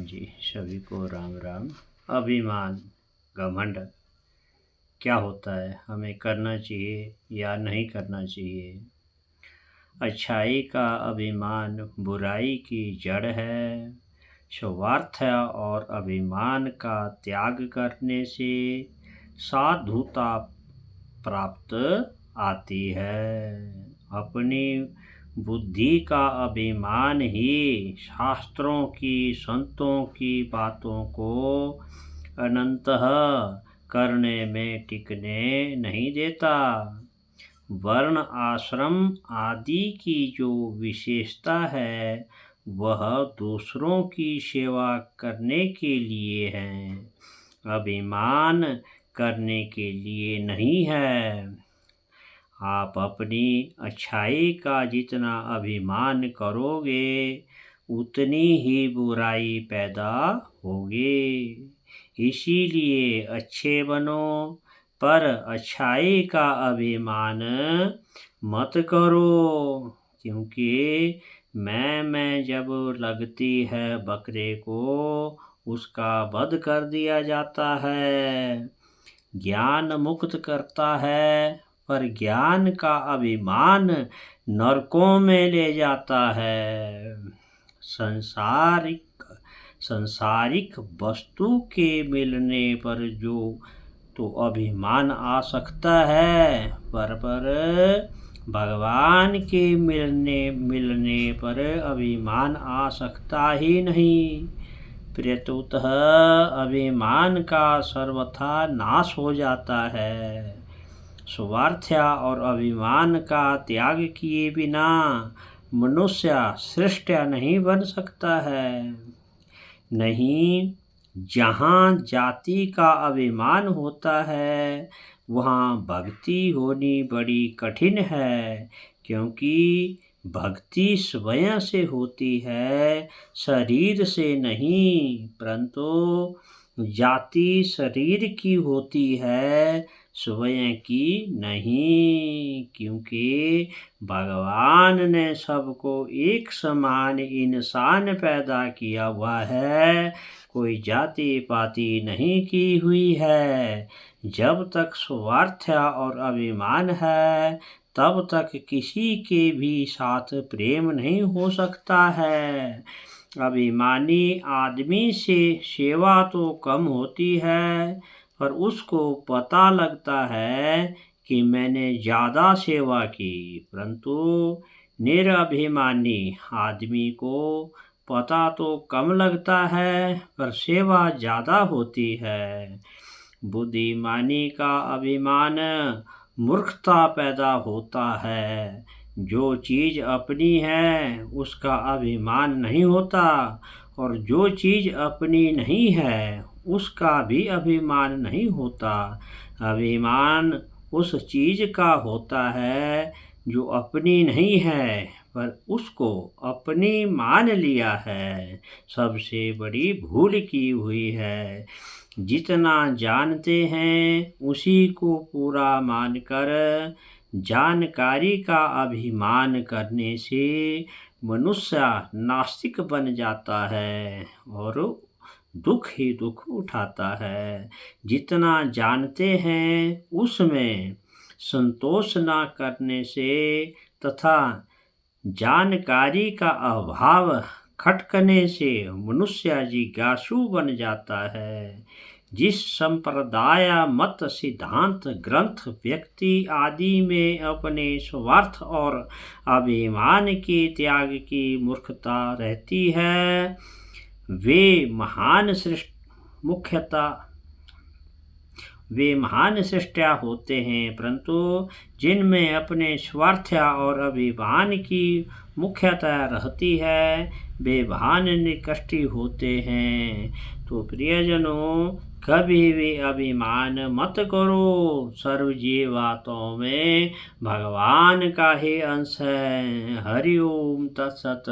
जी, सभी को राम राम। अभिमान, घमंड क्या होता है, हमें करना चाहिए या नहीं करना चाहिए। अच्छाई का अभिमान बुराई की जड़ है। स्वार्थ और अभिमान का त्याग करने से साधुता प्राप्त आती है। अपनी बुद्धि का अभिमान ही शास्त्रों की, संतों की बातों को अनंतः करने में टिकने नहीं देता। वर्ण आश्रम आदि की जो विशेषता है वह दूसरों की सेवा करने के लिए है, अभिमान करने के लिए नहीं है। आप अपनी अच्छाई का जितना अभिमान करोगे उतनी ही बुराई पैदा होगी। इसीलिए अच्छे बनो, पर अच्छाई का अभिमान मत करो, क्योंकि मैं जब लगती है बकरे को उसका वध कर दिया जाता है। ज्ञान मुक्त करता है, पर ज्ञान का अभिमान नरकों में ले जाता है। संसारिक वस्तु के मिलने पर जो तो अभिमान आ सकता है, पर भगवान के मिलने पर अभिमान आ सकता ही नहीं। प्रत्युतः अभिमान का सर्वथा नाश हो जाता है। स्वार्थ और अभिमान का त्याग किए बिना मनुष्य श्रेष्ठ नहीं बन सकता है। नहीं, जहाँ जाति का अभिमान होता है वहाँ भक्ति होनी बड़ी कठिन है, क्योंकि भक्ति स्वयं से होती है, शरीर से नहीं। परंतु जाति शरीर की होती है, स्वयं की नहीं, क्योंकि भगवान ने सबको एक समान इंसान पैदा किया हुआ है, कोई जाति पाति नहीं की हुई है। जब तक स्वार्थ और अभिमान है तब तक किसी के भी साथ प्रेम नहीं हो सकता है। अभिमानी आदमी से सेवा तो कम होती है, पर उसको पता लगता है कि मैंने ज़्यादा सेवा की। परंतु निरभिमानी आदमी को पता तो कम लगता है, पर सेवा ज़्यादा होती है। बुद्धिमानी का अभिमान मूर्खता पैदा होता है। जो चीज़ अपनी है उसका अभिमान नहीं होता, और जो चीज़ अपनी नहीं है उसका भी अभिमान नहीं होता। अभिमान उस चीज़ का होता है जो अपनी नहीं है, पर उसको अपनी मान लिया है। सबसे बड़ी भूल की हुई है। जितना जानते हैं उसी को पूरा मानकर जानकारी का अभिमान करने से मनुष्य नास्तिक बन जाता है और दुख ही दुख उठाता है। जितना जानते हैं उसमें संतोष ना करने से तथा जानकारी का अभाव खटकने से मनुष्य जिज्ञासु बन जाता है। जिस संप्रदाय, मत, सिद्धांत, ग्रंथ, व्यक्ति आदि में अपने स्वार्थ और अभिमान के त्याग की मूर्खता रहती है, वे महान सृष्टिया होते हैं। परंतु जिनमें अपने स्वार्थ और अभिमान की मुख्यता रहती है वे महान निकृष्ट होते हैं। तो प्रियजनों, कभी भी अभिमान मत करो। सर्व जीवात्माओं में भगवान का ही अंश है। हरि ओम तत्सत।